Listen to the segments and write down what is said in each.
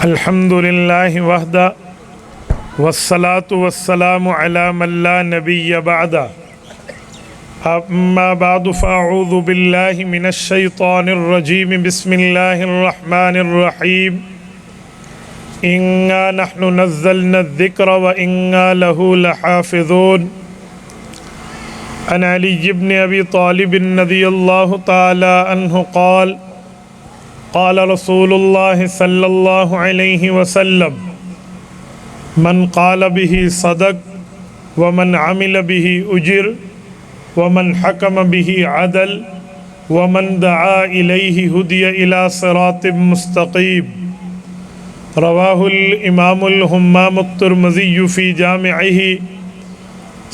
الحمد للہ وحدہ والصلاة والسلام علی من لا نبی بعدہ اما بعد فاعوذ باللہ من الشیطان الرجیم بسم اللہ الرحمن الرحیم انا نحن نزلنا الذکر وانا له لحافظون عن علی بن ابی طالب رضی اللہ تعالی عنہ قال قال رسول اللہ صلی اللہ علیہ وسلم من قال به صدق ومن عمل به اجر ومن حکم به عدل ومن دعا الیہ ہدی الی صراط مستقیم رواہ الامام الہمام الترمذی فی جامعہ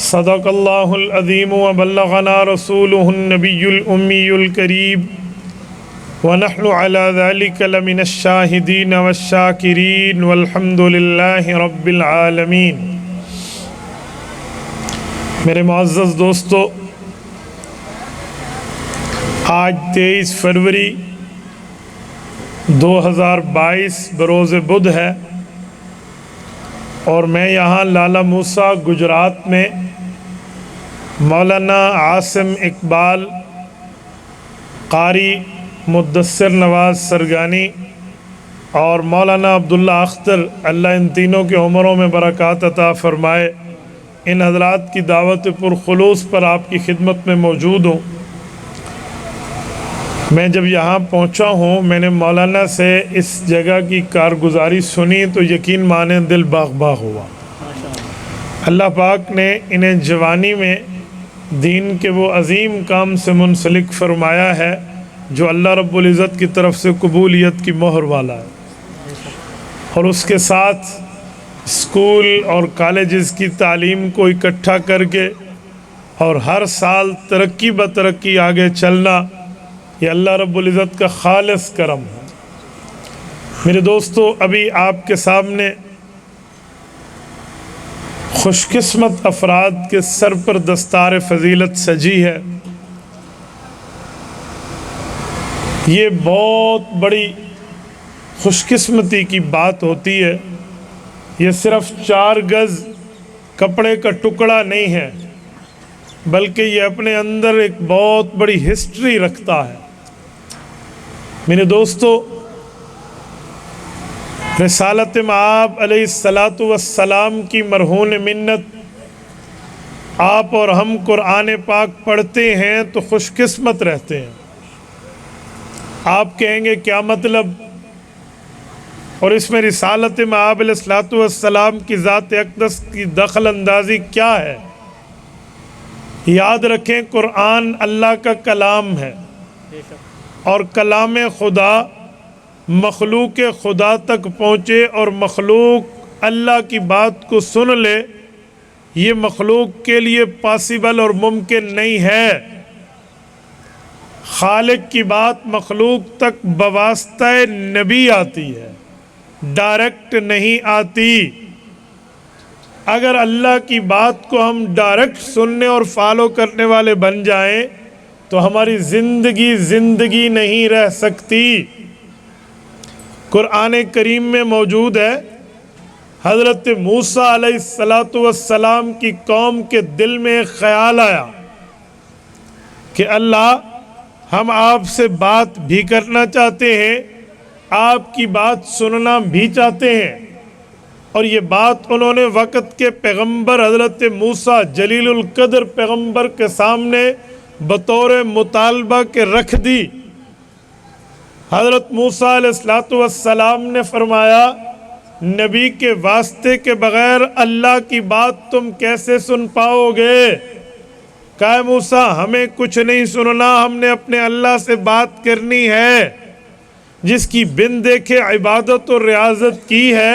صدق اللہ العظیم وبلغنا رسولہ النبی الامی الکریم ونحن على ذلك لمن الشاہدین والشاکرین والحمد للہ رب العالمین۔ میرے معزز دوستو، آج 23 فروری 2022 بروز بدھ ہے اور میں یہاں لالا موسیٰ گجرات میں مولانا عاصم اقبال قاری مدثر نواز سرگانی اور مولانا عبداللہ اختر، اللہ ان تینوں کی عمروں میں برکات عطا فرمائے، ان حضرات کی دعوت پرخلوص پر آپ کی خدمت میں موجود ہوں۔ میں جب یہاں پہنچا ہوں، میں نے مولانا سے اس جگہ کی کارگزاری سنی تو یقین مانے دل باغ باغ ہوا۔ اللہ پاک نے انہیں جوانی میں دین کے وہ عظیم کام سے منسلک فرمایا ہے جو اللہ رب العزت کی طرف سے قبولیت کی مہر والا ہے، اور اس کے ساتھ اسکول اور کالجز کی تعلیم کو اکٹھا کر کے اور ہر سال ترقی بترقی آگے چلنا، یہ اللہ رب العزت کا خالص کرم ہے۔ میرے دوستو، ابھی آپ کے سامنے خوش قسمت افراد کے سر پر دستار فضیلت سجی ہے۔ یہ بہت بڑی خوش قسمتی کی بات ہوتی ہے۔ یہ صرف 4 گز کپڑے کا ٹکڑا نہیں ہے، بلکہ یہ اپنے اندر ایک بہت بڑی ہسٹری رکھتا ہے۔ میرے دوستو، رسالت مآب علیہ السلام کی مرہون منت، آپ اور ہم قرآن پاک پڑھتے ہیں تو خوش قسمت رہتے ہیں۔ آپ کہیں گے کیا مطلب؟ اور اس میں رسالت مآب علیہ السلام کی ذات اقدس کی دخل اندازی کیا ہے؟ یاد رکھیں، قرآن اللہ کا کلام ہے، اور کلام خدا مخلوق خدا تک پہنچے اور مخلوق اللہ کی بات کو سن لے، یہ مخلوق کے لیے پاسبل اور ممکن نہیں ہے۔ خالق کی بات مخلوق تک بواسطہ نبی آتی ہے، ڈائریکٹ نہیں آتی۔ اگر اللہ کی بات کو ہم ڈائریکٹ سننے اور فالو کرنے والے بن جائیں تو ہماری زندگی نہیں رہ سکتی۔ قرآن کریم میں موجود ہے، حضرت موسیٰ علیہ السلام کی قوم کے دل میں ایک خیال آیا کہ اللہ، ہم آپ سے بات بھی کرنا چاہتے ہیں، آپ کی بات سننا بھی چاہتے ہیں۔ اور یہ بات انہوں نے وقت کے پیغمبر حضرت موسیٰ جلیل القدر پیغمبر کے سامنے بطور مطالبہ کے رکھ دی۔ حضرت موسیٰ علیہ السلام نے فرمایا، نبی کے واسطے کے بغیر اللہ کی بات تم کیسے سن پاؤ گے؟ کہا موسیٰ، ہمیں کچھ نہیں سننا، ہم نے اپنے اللہ سے بات کرنی ہے۔ جس کی بن دیکھے عبادت اور ریاضت کی ہے،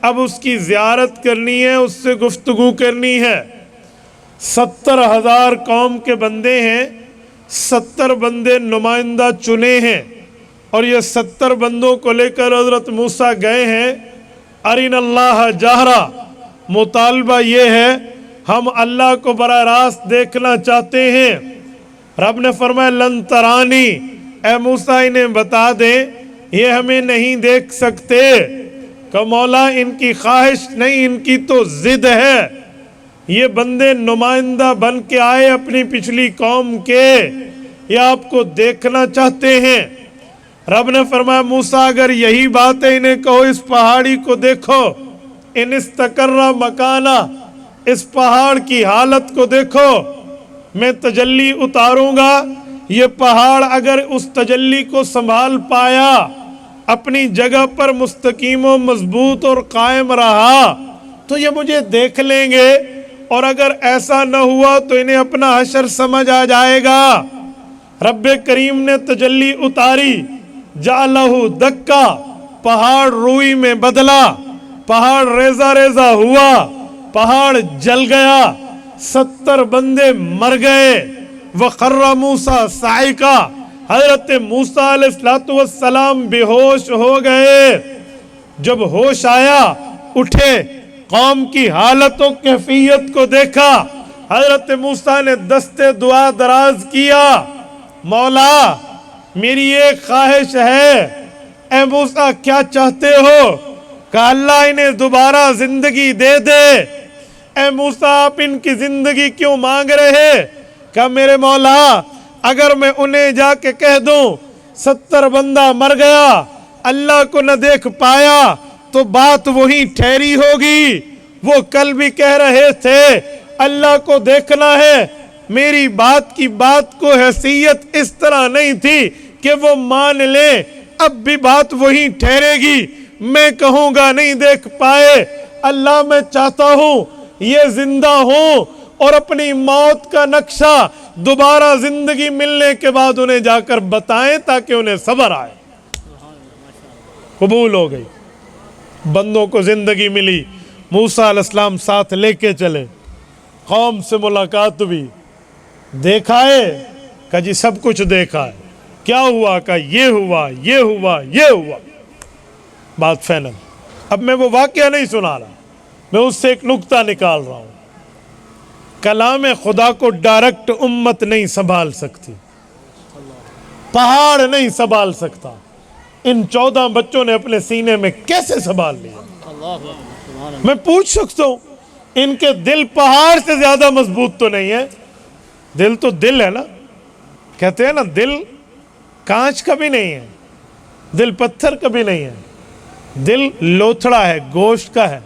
اب اس کی زیارت کرنی ہے، اس سے گفتگو کرنی ہے۔ 70,000 قوم کے بندے ہیں، 70 بندے نمائندہ چنے ہیں، اور یہ 70 بندوں کو لے کر حضرت موسیٰ گئے ہیں۔ ارین اللہ جہرا، مطالبہ یہ ہے ہم اللہ کو براہ راست دیکھنا چاہتے ہیں۔ رب نے فرمایا لن ترانی، اے موسیٰ انہیں بتا دیں یہ ہمیں نہیں دیکھ سکتے، کہ مولا ان کی خواہش نہیں، ان کی تو ضد ہے، یہ بندے نمائندہ بن کے آئے اپنی پچھلی قوم کے، یہ آپ کو دیکھنا چاہتے ہیں۔ رب نے فرمایا موسیٰ اگر یہی بات ہے انہیں کہو اس پہاڑی کو دیکھو، ان استقر مکانہ، اس پہاڑ کی حالت کو دیکھو، میں تجلی اتاروں گا، یہ پہاڑ اگر اس تجلی کو سنبھال پایا، اپنی جگہ پر مستقیم و مضبوط اور قائم رہا تو یہ مجھے دیکھ لیں گے، اور اگر ایسا نہ ہوا تو انہیں اپنا حشر سمجھ آ جائے گا۔ رب کریم نے تجلی اتاری، جعلہ دکا، پہاڑ روئی میں بدلا، پہاڑ ریزہ ریزہ ہوا، پہاڑ جل گیا، 70 بندے مر گئے۔ وَخَرَّ مُوسَىٰ صَعِقًا، حضرت موسیٰ علیہ السلام بے ہوش ہو گئے۔ جب ہوش آیا اٹھے، قوم کی حالت و کیفیت کو دیکھا، حضرت موسیٰ نے دست دعا دراز کیا، مولا میری ایک خواہش ہے۔ اے موسیٰ کیا چاہتے ہو؟ کہ اللہ انہیں دوبارہ زندگی دے دے۔ اے موسیٰ آپ ان کی زندگی کیوں مانگ رہے؟ کہ میرے مولا اگر میں انہیں جا کے کہہ دوں 70 بندہ مر گیا، اللہ کو نہ دیکھ پایا، تو بات وہی ٹھہری ہوگی۔ وہ کل بھی کہہ رہے تھے اللہ کو دیکھنا ہے، میری بات کی بات کو حیثیت اس طرح نہیں تھی کہ وہ مان لیں، اب بھی بات وہی ٹھہرے گی۔ میں کہوں گا نہیں دیکھ پائے، اللہ میں چاہتا ہوں یہ زندہ ہوں اور اپنی موت کا نقشہ دوبارہ زندگی ملنے کے بعد انہیں جا کر بتائیں تاکہ انہیں صبر آئے۔ قبول ہو گئی، بندوں کو زندگی ملی، موسیٰ علیہ السلام ساتھ لے کے چلے، قوم سے ملاقات بھی، دیکھا ہے کہ جی سب کچھ دیکھا ہے، کیا ہوا کہ یہ ہوا یہ ہوا یہ ہوا، بات فائنل۔ اب میں وہ واقعہ نہیں سنا رہا، میں اس سے ایک نکتہ نکال رہا ہوں۔ کلام خدا کو ڈائریکٹ امت نہیں سنبھال سکتی، پہاڑ نہیں سنبھال سکتا، ان 14 بچوں نے اپنے سینے میں کیسے سنبھال لیا؟ میں پوچھ سکتا ہوں ان کے دل پہاڑ سے زیادہ مضبوط تو نہیں ہے؟ دل تو دل ہے نا، کہتے ہیں نا دل کانچ کا بھی نہیں ہے، دل پتھر کا بھی نہیں ہے، دل لوتھڑا ہے، گوشت کا ہے،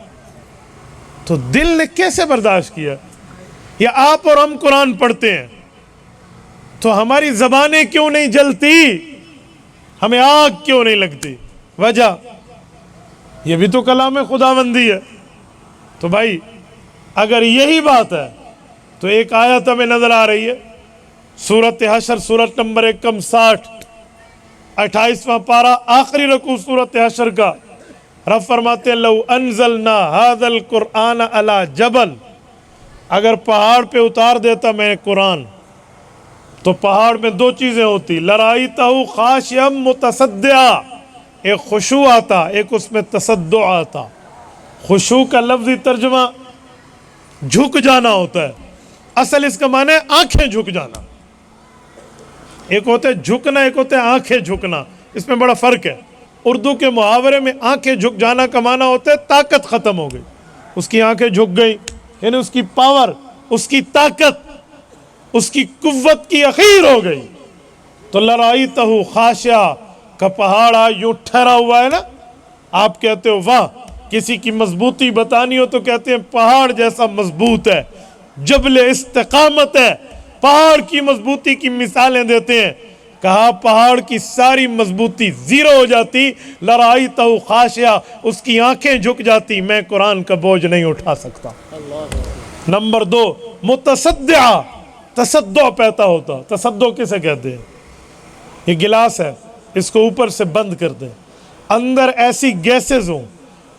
تو دل نے کیسے برداشت کیا؟ یا آپ اور ہم قرآن پڑھتے ہیں تو ہماری زبانیں کیوں نہیں جلتی، ہمیں آگ کیوں نہیں لگتی؟ وجہ یہ بھی تو کلام خداوندی ہے۔ تو بھائی اگر یہی بات ہے تو ایک آیت ہمیں نظر آ رہی ہے، سورۃ حشر، سورت نمبر 61، 28واں پارہ، آخری رکوع سورۃ حشر کا۔ رب فرماتے ہیں لو انزلنا ھذا القرآن علی جبل، اگر پہاڑ پہ اتار دیتا میں قرآن تو پہاڑ میں 2 چیزیں ہوتی، لرائیتہ خاشعا متصدعا، ایک خشوع آتا، ایک اس میں تصدع آتا۔ خشوع کا لفظی ترجمہ جھک جانا ہوتا ہے، اصل اس کا معنی ہے آنکھیں جھک جانا۔ ایک ہوتا ہے جھکنا، ایک ہوتا ہے آنکھیں جھکنا، اس میں بڑا فرق ہے۔ اردو کے محاورے میں آنکھیں جھک جانا کا معنی ہوتا ہے طاقت ختم ہو گئی، اس کی آنکھیں جھک گئی، یعنی اس کی پاور، اس کی طاقت، اس کی قوت کی اخیر ہو گئی۔ تو لرائیتہ خاشعا کا پہاڑ یوں ٹھہرا ہوا ہے نا، آپ کہتے ہو واہ، کسی کی مضبوطی بتانی ہو تو کہتے ہیں پہاڑ جیسا مضبوط ہے، جبل استقامت ہے، پہاڑ کی مضبوطی کی مثالیں دیتے ہیں۔ کہا پہاڑ کی ساری مضبوطی زیرو ہو جاتی، لرائیتہ خاشعا، اس کی آنکھیں جھک جاتی، میں قرآن کا بوجھ نہیں اٹھا سکتا۔ نمبر 2، متصدعا، تصدع پیدا ہوتا۔ تصدع کسے کہتے ہیں؟ یہ گلاس ہے، اس کو اوپر سے بند کر دیں، اندر ایسی گیسز ہوں،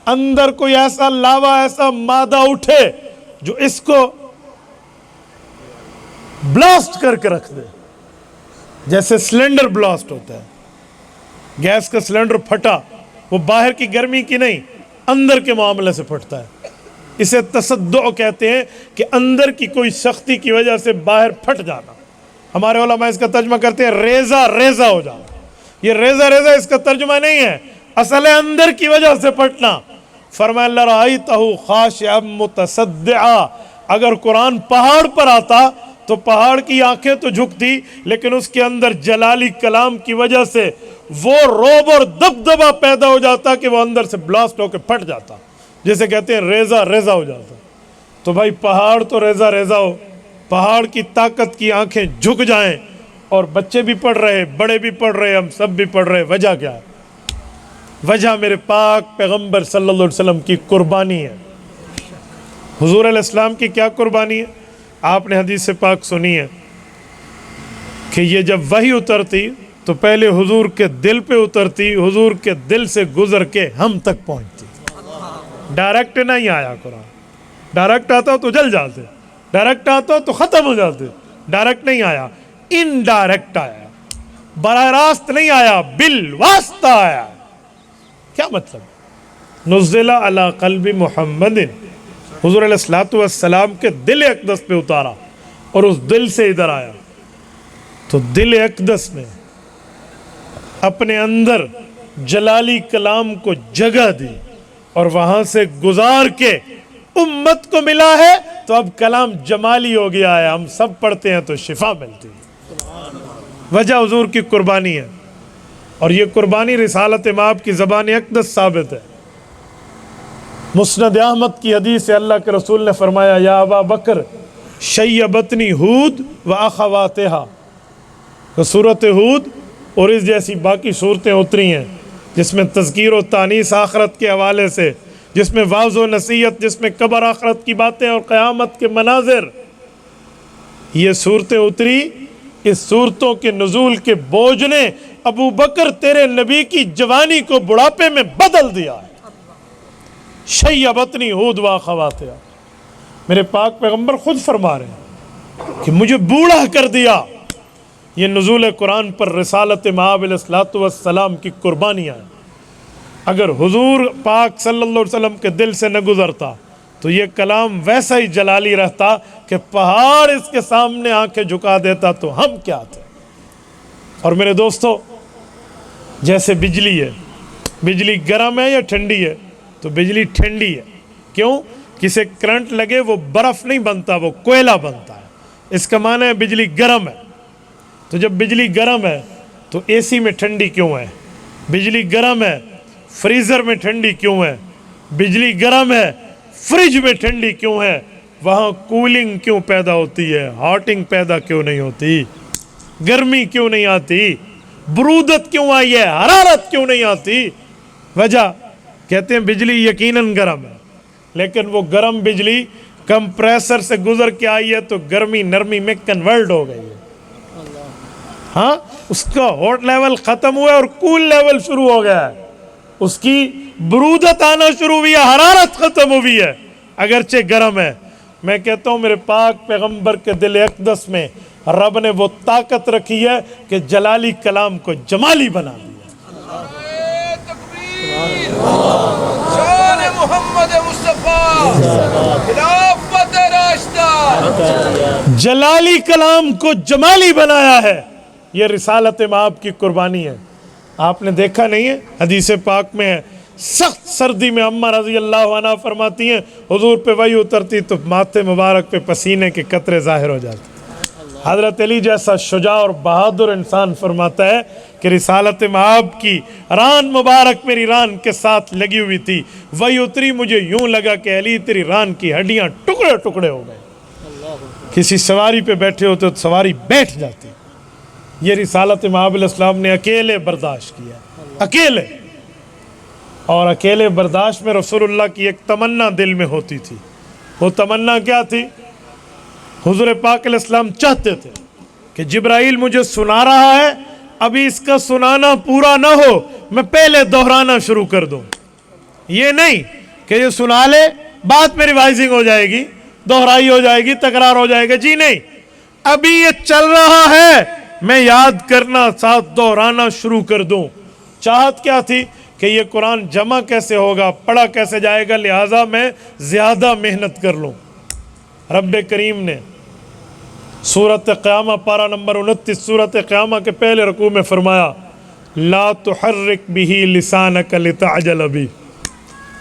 اندر کوئی ایسا لاوا، ایسا مادہ اٹھے جو اس کو بلاسٹ کر کے رکھ دے، جیسے سلنڈر بلاسٹ ہوتا ہے، گیس کا سلنڈر پھٹا، وہ باہر کی گرمی کی نہیں، اندر کے معاملے سے پھٹتا ہے۔ اسے تصدع کہتے ہیں کہ اندر کی کوئی سختی کی وجہ سے باہر پھٹ جانا۔ ہمارے علماء اس کا ترجمہ کرتے ہیں ریزہ ریزہ ہو جانا۔ یہ ریزہ ریزہ اس کا ترجمہ نہیں ہے، اصل ہے اندر کی وجہ سے پھٹنا۔ فرمایا لرأیتہ خاشعا متصدعا، اگر قرآن پہاڑ پر آتا تو پہاڑ کی آنکھیں تو جھکتی، لیکن اس کے اندر جلالی کلام کی وجہ سے وہ روب اور دبدبا پیدا ہو جاتا کہ وہ اندر سے بلاسٹ ہو کے پھٹ جاتا، جسے کہتے ہیں ریزہ ریزہ ہو جاتا۔ تو بھائی پہاڑ تو ریزہ ریزہ ہو، پہاڑ کی طاقت کی آنکھیں جھک جائیں، اور بچے بھی پڑھ رہے، بڑے بھی پڑھ رہے، ہم سب بھی پڑھ رہے، وجہ کیا ہے؟ وجہ میرے پاک پیغمبر صلی اللہ علیہ وسلم کی قربانی ہے۔ حضور علیہ السلام کی کیا قربانی ہے؟ آپ نے حدیث پاک سنی ہے کہ یہ جب وحی اترتی تو پہلے حضور کے دل پہ اترتی، حضور کے دل سے گزر کے ہم تک پہنچتی، ڈائریکٹ نہیں آیا قرآن۔ ڈائریکٹ آتا تو جل جاتے، ڈائریکٹ آتا تو ختم ہو جاتے، ڈائریکٹ نہیں آیا، انڈائریکٹ آیا، براہ راست نہیں آیا، بالواسطہ آیا۔ کیا مطلب؟ نزل علی قلب محمد، حضور علیہ السلام کے دل اقدس پہ اتارا اور اس دل سے ادھر آیا۔ تو دل اقدس نے اپنے اندر جلالی کلام کو جگہ دی اور وہاں سے گزار کے امت کو ملا ہے، تو اب کلام جمالی ہو گیا ہے، ہم سب پڑھتے ہیں تو شفا ملتی ہے۔ وجہ حضور کی قربانی ہے، اور یہ قربانی رسالت مآب کی زبان اقدس ثابت ہے۔ مسند احمد کی حدیث سے اللہ کے رسول نے فرمایا یا ابا بکر شیبتنی ہود و اخواتہا، کہ سورۃ ہود اور اس جیسی باقی صورتیں اتری ہیں جس میں تذکیر و تانیث آخرت کے حوالے سے، جس میں واعظ و نصیحت، جس میں قبر آخرت کی باتیں اور قیامت کے مناظر، یہ صورتیں اتری۔ اس صورتوں کے نزول کے بوجھ نے ابو بکر تیرے نبی کی جوانی کو بڑھاپے میں بدل دیا ہے۔ شیبتنی ہود و اخواتہا، میرے پاک پیغمبر خود فرما رہے ہیں کہ مجھے بوڑھا کر دیا۔ یہ نزول قرآن پر رسالت مآب علیہ السلام کی قربانیاں ہیں۔ اگر حضور پاک صلی اللہ علیہ وسلم کے دل سے نہ گزرتا تو یہ کلام ویسا ہی جلالی رہتا کہ پہاڑ اس کے سامنے آنکھیں جھکا دیتا، تو ہم کیا تھے۔ اور میرے دوستو، جیسے بجلی ہے، بجلی گرم ہے یا ٹھنڈی ہے؟ تو بجلی ٹھنڈی ہے۔ کیوں؟ کسے کرنٹ لگے وہ برف نہیں بنتا، وہ کوئلہ بنتا ہے، اس کا معنی ہے بجلی گرم ہے۔ تو جب بجلی گرم ہے تو اے سی میں ٹھنڈی کیوں ہے؟ بجلی گرم ہے، فریزر میں ٹھنڈی کیوں ہے؟ بجلی گرم ہے، فریج میں ٹھنڈی کیوں ہے؟ وہاں کولنگ کیوں پیدا ہوتی ہے؟ ہاٹنگ پیدا کیوں نہیں ہوتی؟ گرمی کیوں نہیں آتی؟ برودت کیوں آئی ہے؟ حرارت کیوں نہیں آتی؟ وجہ کہتے ہیں بجلی یقیناً گرم ہے، لیکن وہ گرم بجلی کمپریسر سے گزر کے آئی ہے تو گرمی نرمی میں کنورٹ ہو گئی ہے۔ ہاں، اس کا ہاٹ لیول ختم ہوا ہے اور کول لیول شروع ہو گیا ہے، اس کی برودت آنا شروع ہوئی ہے، حرارت ختم ہوئی ہے، اگرچہ گرم ہے۔ میں کہتا ہوں میرے پاک پیغمبر کے دل اقدس میں رب نے وہ طاقت رکھی ہے کہ جلالی کلام کو جمالی بنا دیا۔ شان محمد مصطفیٰ، خلافت راشدہ، جلالی کلام کو جمالی بنایا ہے۔ یہ رسالت مآب کی قربانی ہے۔ آپ نے دیکھا نہیں ہے، حدیث پاک میں ہے، سخت سردی میں اماں رضی اللہ عنہ فرماتی ہیں حضور پہ وحی اترتی تو ماتھے مبارک پہ پسینے کے قطرے ظاہر ہو جاتے۔ حضرت علی جیسا شجاع اور بہادر انسان فرماتا ہے کہ رسالت مآب کی ران مبارک میری ران کے ساتھ لگی ہوئی تھی، وحی اتری، مجھے یوں لگا کہ علی تیری ران کی ہڈیاں ٹکڑے ٹکڑے ہو گئے۔ کسی سواری پہ بیٹھے ہوتے تو سواری بیٹھ جاتی۔ یہ رسالت مآب علیہ السلام نے اکیلے برداشت کیا، اکیلے۔ اور اکیلے برداشت میں رسول اللہ کی ایک تمنا دل میں ہوتی تھی۔ وہ تمنا کیا تھی؟ حضور پاک علیہ السلام چاہتے تھے کہ جبرائیل مجھے سنا رہا ہے، ابھی اس کا سنانا پورا نہ ہو، میں پہلے دہرانا شروع کر دوں۔ یہ نہیں کہ یہ سنا لے بعد میں ریوائزنگ ہو جائے گی، دہرائی ہو جائے گی، تکرار ہو جائے گا، جی نہیں، ابھی یہ چل رہا ہے، میں یاد کرنا ساتھ دہرانا شروع کر دوں۔ چاہت کیا تھی کہ یہ قرآن جمع کیسے ہوگا، پڑھا کیسے جائے گا، لہٰذا میں زیادہ محنت کر لوں۔ رب کریم نے سورۃ قیامہ پارہ نمبر 29 سورۃ قیامہ کے پہلے رکوع میں فرمایا لا تحرک بہ لسانک لتعجل بہ،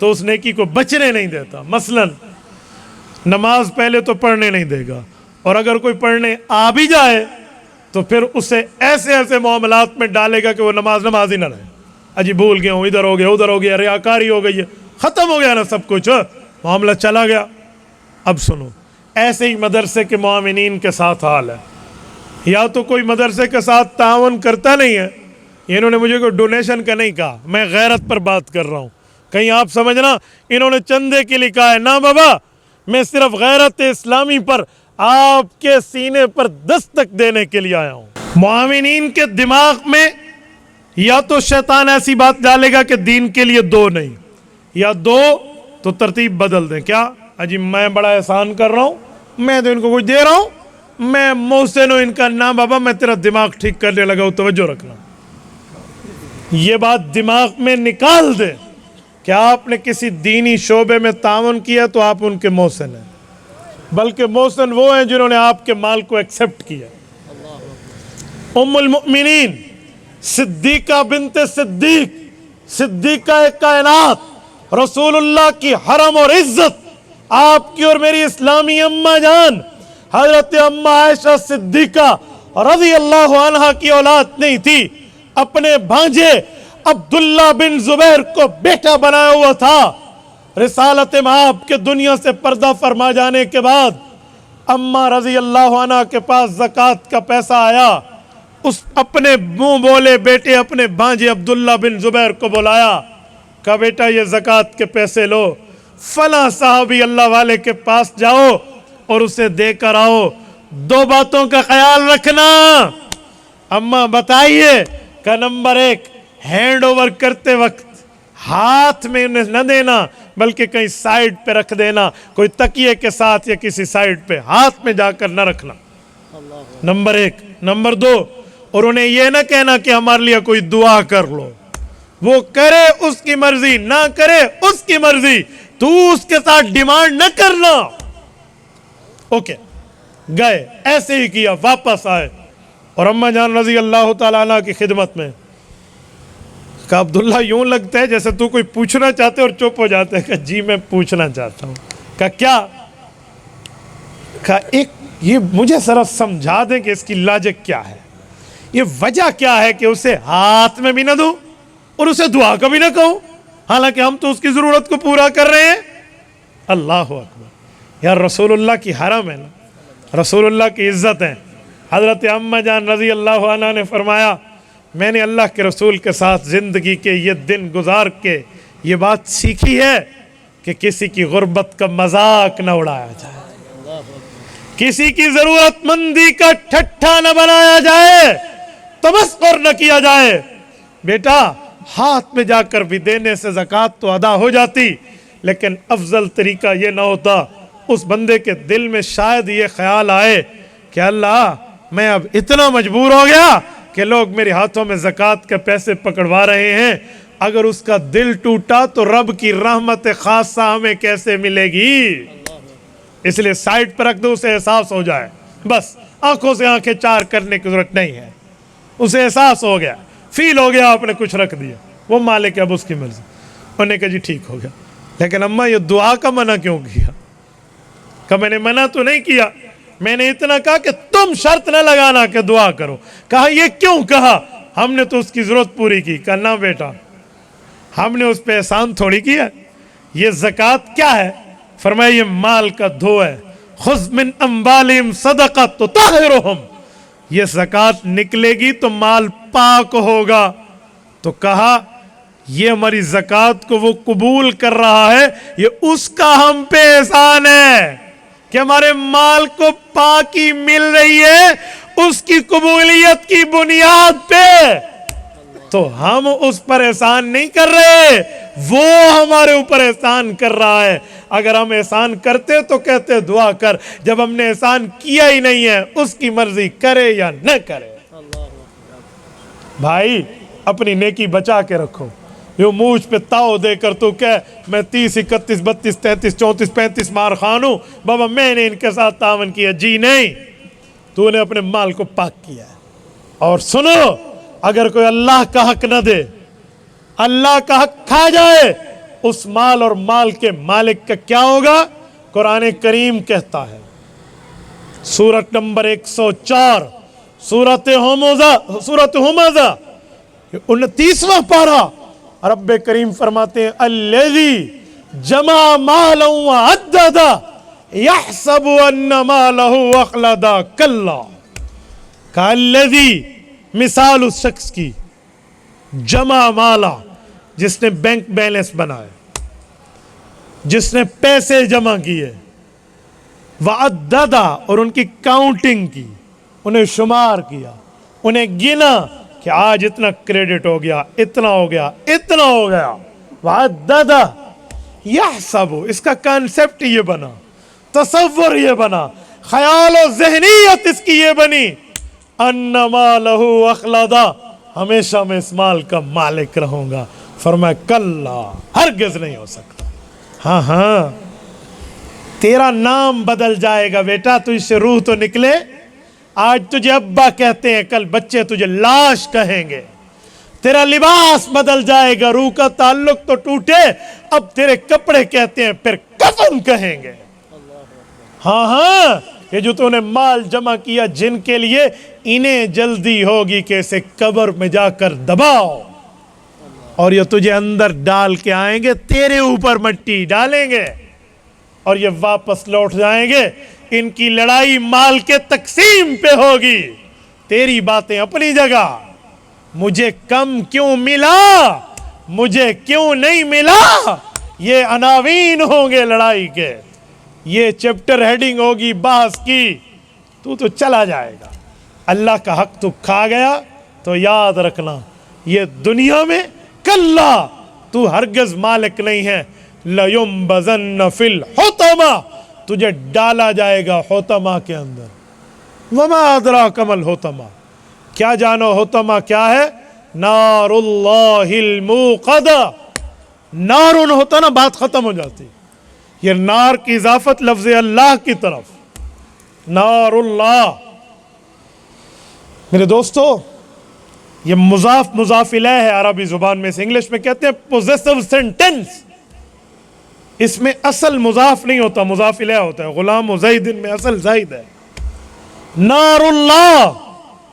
تو اس نیکی کو بچنے نہیں دیتا. مثلا نماز پہلے تو پڑھنے نہیں دے گا, اور اگر کوئی پڑھنے آ بھی جائے تو پھر اسے ایسے ایسے معاملات میں ڈالے گا کہ وہ نماز ہی نہ رہے. اجی بھول گیا ہوں, ادھر ہو گیا ادھر ہو گیا, ریاکاری ہو گئی ہے, ختم ہو گیا نا سب کچھ, معاملہ چلا گیا. اب سنو, ایسے ہی مدرسے کے معاونین کے ساتھ حال ہے. یا تو کوئی مدرسے کے ساتھ تعاون کرتا نہیں ہے, انہوں نے مجھے کوئی ڈونیشن کا نہیں کہا, میں غیرت پر بات کر رہا ہوں, کہیں آپ سمجھنا انہوں نے چندے کے لیے کہا ہے, نہ بابا, میں صرف غیرت اسلامی پر آپ کے سینے پر دستک دینے کے لیے آیا ہوں. معاونین کے دماغ میں یا تو شیطان ایسی بات ڈالے گا کہ دین کے لیے دو نہیں, یا دو تو ترتیب بدل دیں. کیا اجی میں بڑا احسان کر رہا ہوں, میں تو ان کو کچھ دے رہا ہوں, میں محسن ہوں ان کا. نہ بابا, میں تیرا دماغ ٹھیک کرنے لگا ہوں, توجہ رکھنا. یہ بات دماغ میں نکال دیں کہ آپ نے کسی دینی شعبے میں تعاون کیا تو آپ ان کے محسن ہیں, بلکہ محسن وہ ہیں جنہوں نے آپ کے مال کو ایکسپٹ کیا. ام المؤمنین صدیقہ بنت صدیق, صدیقہ کائنات, رسول اللہ کی حرم اور عزت, آپ کی اور میری اسلامی اماں جان حضرت اماں عائشہ صدیقہ رضی اللہ عنہا کی اولاد نہیں تھی. اپنے بھانجے عبداللہ بن زبیر کو بیٹا بنایا ہوا تھا. رسالت مآب کے دنیا سے پردہ فرما جانے کے بعد اماں رضی اللہ عنہ کے پاس زکوٰۃ کا پیسہ آیا. اس اپنے منہ بولے بیٹے اپنے بھانجے عبداللہ بن زبیر کو بلایا, کہا بیٹا یہ زکوٰۃ کے پیسے لو, فلاں صحابی اللہ والے کے پاس جاؤ اور اسے دے کر آؤ. دو باتوں کا خیال رکھنا. اماں بتائیے کہ نمبر 1, ہینڈ اوور کرتے وقت ہاتھ میں انہیں نہ دینا, بلکہ کہیں سائیڈ پہ رکھ دینا, کوئی تکیے کے ساتھ یا کسی سائیڈ پہ, ہاتھ میں جا کر نہ رکھنا. نمبر 1. نمبر 2, اور انہیں یہ نہ کہنا کہ ہمارے لیے کوئی دعا کر لو. وہ کرے اس کی مرضی, نہ کرے اس کی مرضی, تو اس کے ساتھ ڈیمانڈ نہ کرنا. اوکے, گئے, ایسے ہی کیا, واپس آئے اور اماں جان رضی اللہ تعالیٰ عنہ کی خدمت میں. کہا عبداللہ یوں لگتا ہے جیسے تو کوئی پوچھنا چاہتے اور چپ ہو جاتے ہیں. کہا جی میں پوچھنا چاہتا ہوں. کہا کیا؟ کہا ایک یہ مجھے ذرا سمجھا دیں کہ اس کی لاجک کیا ہے, یہ وجہ کیا ہے کہ اسے ہاتھ میں بھی نہ دوں اور اسے دعا کا بھی نہ کہوں, حالانکہ ہم تو اس کی ضرورت کو پورا کر رہے ہیں. اللہ اکبر. یار رسول اللہ کی حرم ہے نا, رسول اللہ کی عزت ہے. حضرت اماں جان رضی اللہ عنہ نے فرمایا, میں نے اللہ کے رسول کے ساتھ زندگی کے یہ دن گزار کے یہ بات سیکھی ہے کہ کسی کی غربت کا مذاق نہ اڑایا جائے, کسی کی ضرورت مندی کا ٹھٹھا نہ بنایا جائے, تمسخر نہ کیا جائے. بیٹا ہاتھ میں جا کر بھی دینے سے زکوٰۃ تو ادا ہو جاتی, لیکن افضل طریقہ یہ نہ ہوتا اس بندے کے دل میں شاید یہ خیال آئے کہ اللہ میں اب اتنا مجبور ہو گیا کہ لوگ میرے ہاتھوں میں زکوٰۃ کے پیسے پکڑوا رہے ہیں, اگر اس کا دل ٹوٹا تو رب کی رحمت خاصہ ہمیں کیسے ملے گی. اس لیے سائڈ پر رکھ دو, اسے احساس ہو جائے, بس آنکھوں سے آنکھیں چار کرنے کی ضرورت نہیں ہے. اسے احساس ہو گیا, فیل ہو گیا, آپ نے کچھ رکھ دیا, وہ مالک ہے اب اس کی مرضی. انہوں نے کہا جی ٹھیک ہو گیا, لیکن اماں یہ دعا کا منع کیوں کیا؟ کہ میں نے منع تو نہیں کیا, میں نے اتنا کہا کہ تم شرط نہ لگانا کہ دعا کرو. کہا یہ کیوں کہا؟ ہم نے تو اس کی ضرورت پوری کی. کہا نہ بیٹا, ہم نے اس پہ احسان تھوڑی کیا. یہ زکوٰۃ کیا ہے؟ فرمایا یہ مال کا دھو ہے. خذ من اموالہم صدقہ تطہرہم, یہ زکوٰۃ نکلے گی تو مال پاک ہوگا. تو کہا یہ ہماری زکوٰۃ کو وہ قبول کر رہا ہے, یہ اس کا ہم پہ احسان ہے کہ ہمارے مال کو پاکی مل رہی ہے اس کی قبولیت کی بنیاد پہ. تو ہم اس پر احسان نہیں کر رہے, وہ ہمارے اوپر احسان کر رہا ہے. اگر ہم احسان کرتے تو کہتے دعا کر, جب ہم نے احسان کیا ہی نہیں ہے, اس کی مرضی کرے یا نہ کرے. بھائی اپنی نیکی بچا کے رکھو. یہ مونچھ پہ تاؤ دے کر تو کہ میں 30 31 32 33 34 35 مار خان ہوں, بابا میں نے ان کے ساتھ تعاون کیا. جی نہیں, تو نے اپنے مال کو پاک کیا ہے. اور سنو, اگر کوئی اللہ کا حق نہ دے, اللہ کا حق کھا جائے اس مال اور مال کے مالک کا کیا ہوگا؟ قرآن کریم کہتا ہے سورت نمبر 104 سورت ہمزہ 29واں پارہ، رب کریم فرماتے ہیں الذی جمع مالا وعددا یحسب ان مالہ اخلدا کلا، کہ الذی مثال اس شخص کی جمع مالا جس نے بینک بیلنس بنائے، جس نے پیسے جمع کیے، وعددا اور ان کی کاؤنٹنگ کی، انہیں شمار کیا، انہیں گنا کہ آج اتنا کریڈٹ ہو گیا، اتنا ہو گیا، اتنا ہو گیا، وعددا یحسب، اس کا کانسیپٹ یہ بنا، تصور یہ بنا، خیال و ذہنیت اس کی یہ بنی ان مالہ اخلدا، ہمیشہ میں اس مال کا مالک رہوں گا۔ فرمایا کلا، ہرگز نہیں ہو سکتا۔ ہاں ہاں تیرا نام بدل جائے گا بیٹا، تجھ سے روح تو نکلے، آج تجھے ابا کہتے ہیں، کل بچے تجھے لاش کہیں گے، تیرا لباس بدل جائے گا، روح کا تعلق تو ٹوٹے، اب تیرے کپڑے کہتے ہیں پھر کفن کہیں گے۔ ہاں ہاں یہ جو تو نے مال جمع کیا جن کے لیے، انہیں جلدی ہوگی کہ اسے قبر میں جا کر دباؤ، اور یہ تجھے اندر ڈال کے آئیں گے، تیرے اوپر مٹی ڈالیں گے اور یہ واپس لوٹ جائیں گے۔ ان کی لڑائی مال کے تقسیم پہ ہوگی، تیری باتیں اپنی جگہ، مجھے کم کیوں ملا، مجھے کیوں نہیں ملا، یہ عناوین ہوں گے لڑائی کے، یہ چیپٹر ہیڈنگ ہوگی بحث کی، تو چلا جائے گا۔ اللہ کا حق تو کھا گیا تو یاد رکھنا یہ دنیا میں کلا، تو ہرگز مالک نہیں ہے، لَيُنبَذَنَّ فِي الْحُطَمَةِ، تجھے ڈالا جائے گا حطمہ کے اندر۔ وَمَا أَدْرَاكَ مَا الْحُطَمَةِ، کیا جانو حطمہ کیا ہے؟ نار اللہ الموقدہ، نارن ہوتا نا بات ختم ہو جاتی، یہ نار کی اضافت لفظ اللہ کی طرف، نار اللہ۔ میرے دوستو یہ مضاف الیہ ہے عربی زبان میں، سے انگلش میں کہتے ہیں پوزیسو سینٹینس، اس میں اصل مضاف نہیں ہوتا، مضاف الیہ ہوتا ہے، غلام و زیدن میں اصل زید ہے۔ نار اللہ،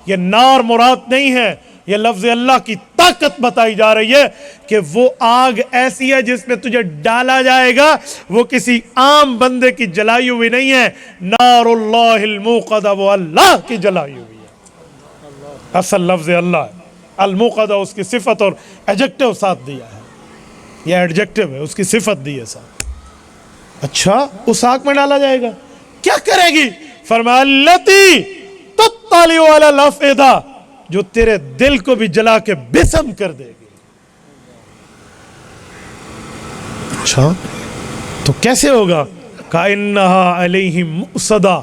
یہ نار مراد نہیں ہے، یہ لفظ اللہ کی طاقت بتائی جا رہی ہے کہ وہ آگ ایسی ہے جس میں تجھے ڈالا جائے گا، وہ کسی عام بندے کی جلائی ہوئی نہیں ہے، نار اللہ الموقدہ، وہ اللہ کی جلائی ہوئی ہے، اصل لفظ اللہ ہے۔ الموقدہ اس کی صفت اور ایڈجیکٹو ساتھ دیا ہے، یہ ایڈجیکٹو ہے، اس کی صفت دی ہے ساتھ۔ اچھا اس آگ میں ڈالا جائے گا، کیا کرے گی؟ فرمایا التی تطلع علی الافئدہ، جو تیرے دل کو بھی جلا کے بسم کر دے گی۔ اچھا تو کیسے ہوگا؟ کَإِنَّهَا عَلَيْهِمْ مُؤْصَدَةٌ،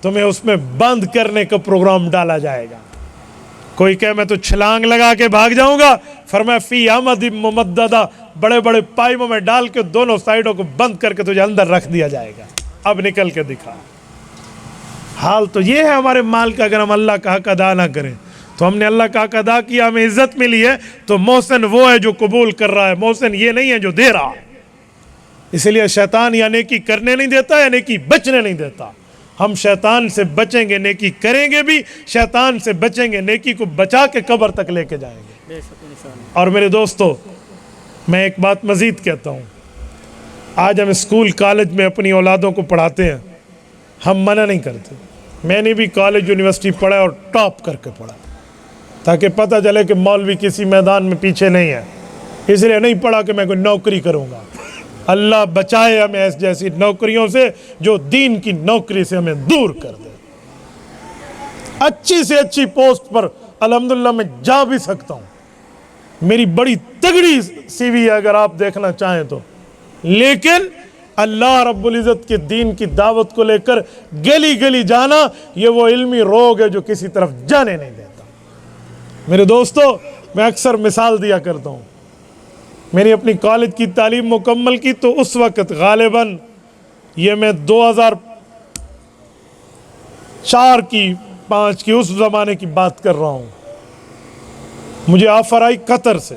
تمہیں اس میں بند کرنے کا پروگرام ڈالا جائے گا۔ کوئی کہے میں تو چھلانگ لگا کے بھاگ جاؤں گا، فرمایا فی امد ممددہ، بڑے بڑے پائپوں میں ڈال کے دونوں سائیڈوں کو بند کر کے تجھے اندر رکھ دیا جائے گا، اب نکل کے دکھا۔ حال تو یہ ہے ہمارے مال کا، اگر ہم اللہ کا حق ادا نہ کریں تو ہم نے اللہ کا حق ادا کیا، ہمیں عزت ملی ہے، تو محسن وہ ہے جو قبول کر رہا ہے، محسن یہ نہیں ہے جو دے رہا ہے۔ اسی لیے شیطان یا نیکی کرنے نہیں دیتا یا نیکی بچنے نہیں دیتا، ہم شیطان سے بچیں گے، نیکی کریں گے بھی، شیطان سے بچیں گے، نیکی کو بچا کے قبر تک لے کے جائیں گے۔ اور میرے دوستو میں ایک بات مزید کہتا ہوں، آج ہم اسکول کالج میں اپنی اولادوں کو پڑھاتے ہیں، ہم منع نہیں کرتے، میں نے بھی کالج یونیورسٹی پڑھا اور ٹاپ کر کے پڑھا، تاکہ پتہ چلے کہ مولوی کسی میدان میں پیچھے نہیں ہے، اس لیے نہیں پڑھا کہ میں کوئی نوکری کروں گا۔ اللہ بچائے ہمیں ایس جیسی نوکریوں سے جو دین کی نوکری سے ہمیں دور کر دے۔ اچھی سے اچھی پوسٹ پر الحمدللہ میں جا بھی سکتا ہوں، میری بڑی تگڑی سی وی ہے اگر آپ دیکھنا چاہیں تو، لیکن اللہ رب العزت کے دین کی دعوت کو لے کر گلی گلی جانا، یہ وہ علمی روگ ہے جو کسی طرف جانے نہیں دیتا۔ میرے دوستو میں اکثر مثال دیا کرتا ہوں، میں نے اپنی کالج کی تعلیم مکمل کی تو اس وقت غالباً یہ میں 2004 کی 5 کی اس زمانے کی بات کر رہا ہوں، مجھے آفر آئی قطر سے،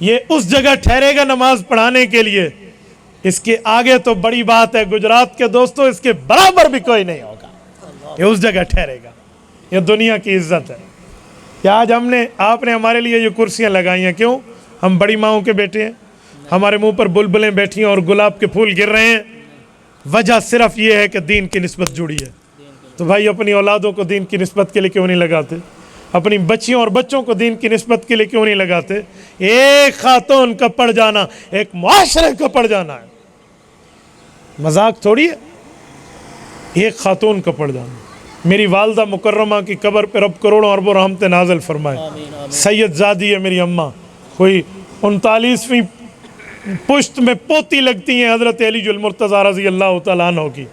یہ اس جگہ ٹھہرے گا نماز پڑھانے کے لیے، اس کے آگے تو بڑی بات ہے گجرات کے دوستوں، اس کے برابر بھی کوئی نہیں ہوگا، یہ اس جگہ ٹھہرے گا۔ یہ دنیا کی عزت ہے کہ آج آپ نے ہمارے لیے یہ کرسیاں لگائی ہیں، کیوں؟ ہم بڑی ماؤں کے بیٹے ہیں، ہمارے منہ پر بلبلیں بیٹھی ہیں اور گلاب کے پھول گر رہے ہیں، وجہ صرف یہ ہے کہ دین کی نسبت جڑی ہے۔ تو بھائی اپنی اولادوں کو دین کی نسبت کے لیے کیوں نہیں لگاتے؟ اپنی بچیوں اور بچوں کو دین کی نسبت کے لیے کیوں نہیں لگاتے؟ ایک خاتون کا پڑ جانا ایک معاشرے کا پڑ جانا ہے، مذاق تھوڑی ہے۔ ایک خاتون کا پڑ جانا، میری والدہ مکرمہ کی قبر پہ رب کروڑوں اربوں رحمت نازل فرمائے، سید زادی ہے میری اماں، کوئی 39ویں پشت میں پوتی لگتی ہیں حضرت علی المرتضیٰ رضی اللہ تعالیٰ عنہ کی۔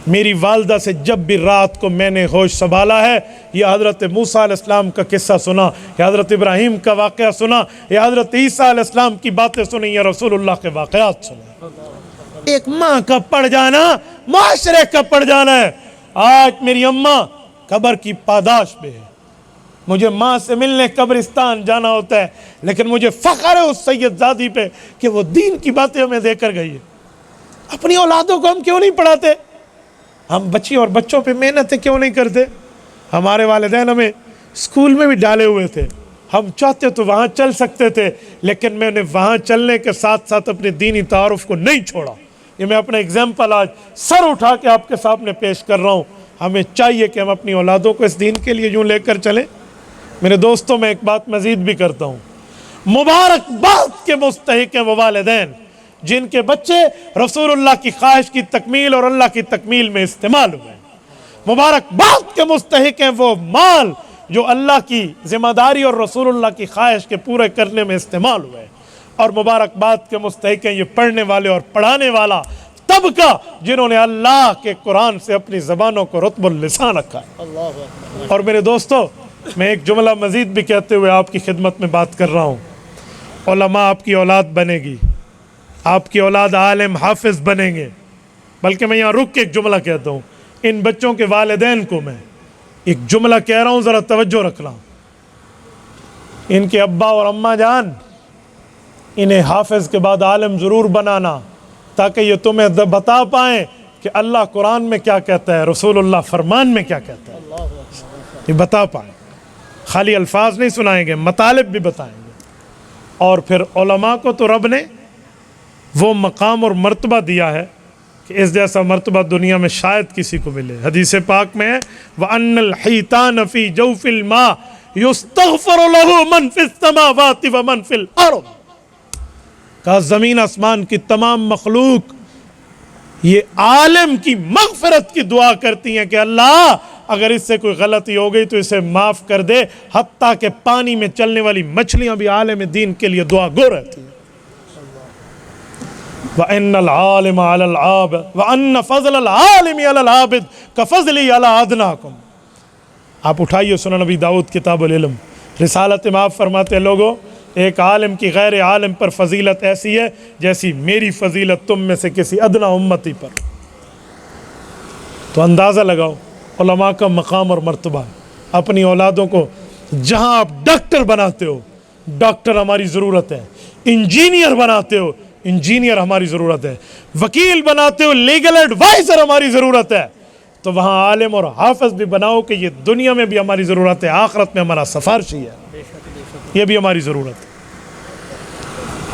میری والدہ سے جب بھی رات کو میں نے ہوش سنبھالا ہے، یا حضرت موسیٰ علیہ السلام کا قصہ سنا، یا حضرت ابراہیم کا واقعہ سنا، یا حضرت عیسیٰ علیہ السلام کی باتیں سنی، یا رسول اللہ کے واقعات سنے۔ ایک ماں کا پڑ جانا معاشرے کا پڑ جانا ہے۔ آج میری اماں قبر کی پاداش پہ ہے، مجھے ماں سے ملنے قبرستان جانا ہوتا ہے، لیکن مجھے فخر ہے اس سید زادی پہ کہ وہ دین کی باتیں ہمیں دے کر گئی ہے۔ اپنی اولادوں کو ہم کیوں نہیں پڑھاتے؟ ہم بچی اور بچوں پہ محنتیں کیوں نہیں کرتے؟ ہمارے والدین ہمیں اسکول میں بھی ڈالے ہوئے تھے، ہم چاہتے تو وہاں چل سکتے تھے، لیکن میں نے وہاں چلنے کے ساتھ ساتھ اپنے دینی تعارف کو نہیں چھوڑا۔ یہ میں اپنا اگزامپل آج سر اٹھا کے آپ کے سامنے پیش کر رہا ہوں۔ ہمیں چاہیے کہ ہم اپنی اولادوں کو اس دین کے لیے یوں لے کر چلیں۔ میرے دوستوں، میں ایک بات مزید بھی کرتا ہوں، مبارکباد کے مستحق ہیں وہ والدین جن کے بچے رسول اللہ کی خواہش کی تکمیل اور اللہ کی تکمیل میں استعمال ہوئے ہیں۔ مبارکباد کے مستحق ہیں وہ مال جو اللہ کی ذمہ داری اور رسول اللہ کی خواہش کے پورے کرنے میں استعمال ہوئے ہیں، اور مبارکباد کے مستحق ہیں یہ پڑھنے والے اور پڑھانے والا طبقہ جنہوں نے اللہ کے قرآن سے اپنی زبانوں کو رطب اللسان رکھا ہے۔ اور میرے دوستو، میں ایک جملہ مزید بھی کہتے ہوئے آپ کی خدمت میں بات کر رہا ہوں۔ علماء آپ کی اولاد بنے گی، آپ کی اولاد عالم حافظ بنیں گے، بلکہ میں یہاں رک کے ایک جملہ کہتا ہوں، ان بچوں کے والدین کو میں ایک جملہ کہہ رہا ہوں، ذرا توجہ رکھنا۔ ان کے ابا اور اماں جان، انہیں حافظ کے بعد عالم ضرور بنانا، تاکہ یہ تمہیں بتا پائیں کہ اللہ قرآن میں کیا کہتا ہے، رسول اللہ فرمان میں کیا کہتا ہے، یہ بتا پائیں۔ خالی الفاظ نہیں سنائیں گے، مطالب بھی بتائیں گے۔ اور پھر علماء کو تو رب نے وہ مقام اور مرتبہ دیا ہے کہ اس جیسا مرتبہ دنیا میں شاید کسی کو ملے۔ حدیث پاک میں ہے وَأَنَّ الْحِيتَانَ فِي جَوْفِ الْمَاءِ يُسْتَغْفَرُ لَهُ مَنْ فِي السَّمَاوَاتِ وَمَنْ فِي الْأَرْضِ، کہا زمین آسمان کی تمام مخلوق یہ عالم کی مغفرت کی دعا کرتی ہیں کہ اللہ اگر اس سے کوئی غلطی ہو گئی تو اسے معاف کر دے، حتیٰ کہ پانی میں چلنے والی مچھلیاں بھی عالم دین کے لیے دعا گو رہتی ہیں۔ وَإِنَّ الْعَالِمَ عَلَى الْعَابِدِ وَأَنَّ فَضْلَ الْعَالِمِ عَلَى الْعَابِدِ كَفَضْلِي عَلَى أَدْنَاكُمْ۔ آپ اٹھائیے سنن نبی داؤد کتاب العلم، رسالت میں آپ فرماتے ہیں لوگوں، ایک عالم کی غیر عالم پر فضیلت ایسی ہے جیسی میری فضیلت تم میں سے کسی ادنا امتی پر۔ تو اندازہ لگاؤ علماء کا مقام اور مرتبہ۔ اپنی اولادوں کو جہاں آپ ڈاکٹر بناتے ہو، ڈاکٹر ہماری ضرورت ہے، انجینئر بناتے ہو، انجینئر ہماری ضرورت ہے، وکیل بناتے ہو، لیگل ایڈوائزر ہماری ضرورت ہے، تو وہاں عالم اور حافظ بھی بناؤ کہ یہ دنیا میں بھی ہماری ضرورت ہے، آخرت میں ہمارا سفارشی ہے، یہ بھی ہماری ضرورت ہے۔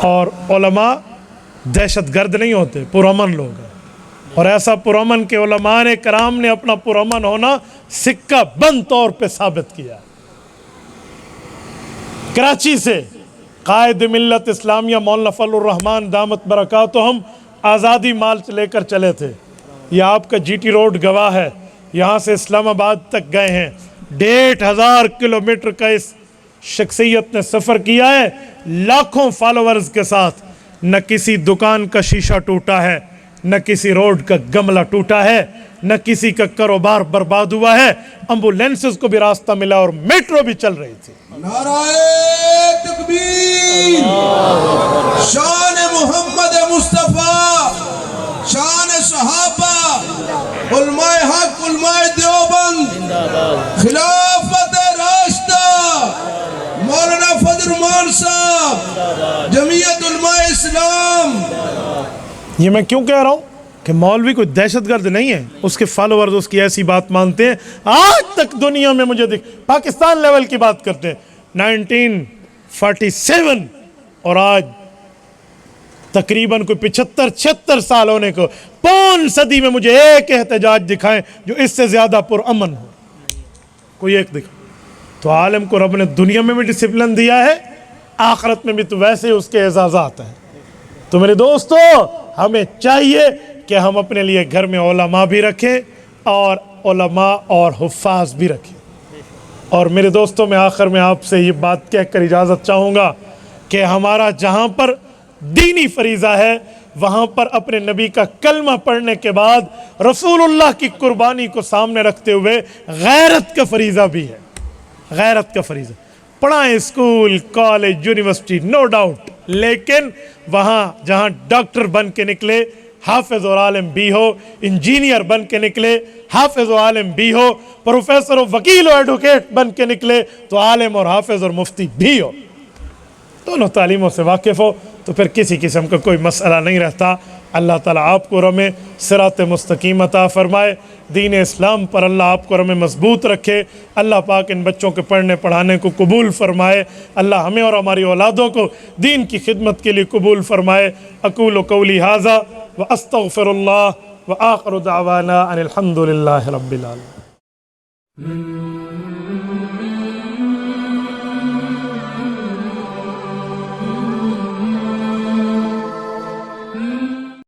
اور علماء دہشت گرد نہیں ہوتے، پرامن لوگ ہیں، اور ایسا پرامن کہ علماء کرام نے اپنا پرامن ہونا سکہ بند طور پہ ثابت کیا۔ کراچی سے قائد ملت اسلامیہ مولانا فضل الرحمان دامت برکاتہم آزادی مارچ لے کر چلے تھے، یہ آپ کا جی ٹی روڈ گواہ ہے، یہاں سے اسلام آباد تک گئے ہیں، 1500 کلومیٹر کا اس شخصیت نے سفر کیا ہے، لاکھوں فالوورز کے ساتھ، نہ کسی دکان کا شیشہ ٹوٹا ہے، نہ کسی روڈ کا گملہ ٹوٹا ہے، نہ کسی کا کاروبار برباد ہوا ہے، ایمبولینسز کو بھی راستہ ملا اور میٹرو بھی چل رہی تھی۔ نعرہ تکبیر، شان محمد مصطفیٰ، شان صحابہ، علماء حق، علماء دیوبند، خلافت راشدہ، مولانا فضل الرحمان صاحب، کرام. یہ میں کیوں کہہ رہا ہوں کہ مولوی کوئی دہشت گرد نہیں ہے، اس کے فالوورز اس کی ایسی بات مانتے ہیں. آج تک دنیا میں مجھے پاکستان لیول کی بات کرتے ہیں، 1947 اور آج تقریباً کوئی 75-76 سال ہونے کو، 5 صدی میں مجھے ایک احتجاج دکھائیں جو اس سے زیادہ پرامن ہو. کوئی ایک دکھا. تو عالم کو رب نے دنیا میں بھی ڈسپلن دیا ہے، آخرت میں بھی تو ویسے اس کے اعزازات ہیں. تو میرے دوستو، ہمیں چاہیے کہ ہم اپنے لیے گھر میں علماء بھی رکھیں اور علماء اور حفاظ بھی رکھیں. اور میرے دوستوں، میں آخر میں آپ سے یہ بات کہہ کر اجازت چاہوں گا کہ ہمارا جہاں پر دینی فریضہ ہے، وہاں پر اپنے نبی کا کلمہ پڑھنے کے بعد رسول اللہ کی قربانی کو سامنے رکھتے ہوئے غیرت کا فریضہ بھی ہے. غیرت کا فریضہ پڑھائیں، school, college, university, no doubt, لیکن وہاں جہاں ڈاکٹر بن کے نکلے حافظ اور عالم بھی ہو، انجینئر بن کے نکلے حافظ و عالم بھی ہو، پروفیسر و وکیل و ایڈوکیٹ بن کے نکلے تو عالم اور حافظ اور مفتی بھی ہو، دونوں تعلیموں سے واقف ہو، تو پھر کسی قسم کا کوئی مسئلہ نہیں رہتا. اللہ تعالیٰ آپ کو رمے صراط مستقیم عطا فرمائے. دین اسلام پر اللہ آپ کو رمے مضبوط رکھے. اللہ پاک ان بچوں کے پڑھنے پڑھانے کو قبول فرمائے. اللہ ہمیں اور ہماری اولادوں کو دین کی خدمت کے لیے قبول فرمائے. اقول قولی ھذا واستغفر اللہ وآخر دعوانا ان الحمد للہ رب العالمین.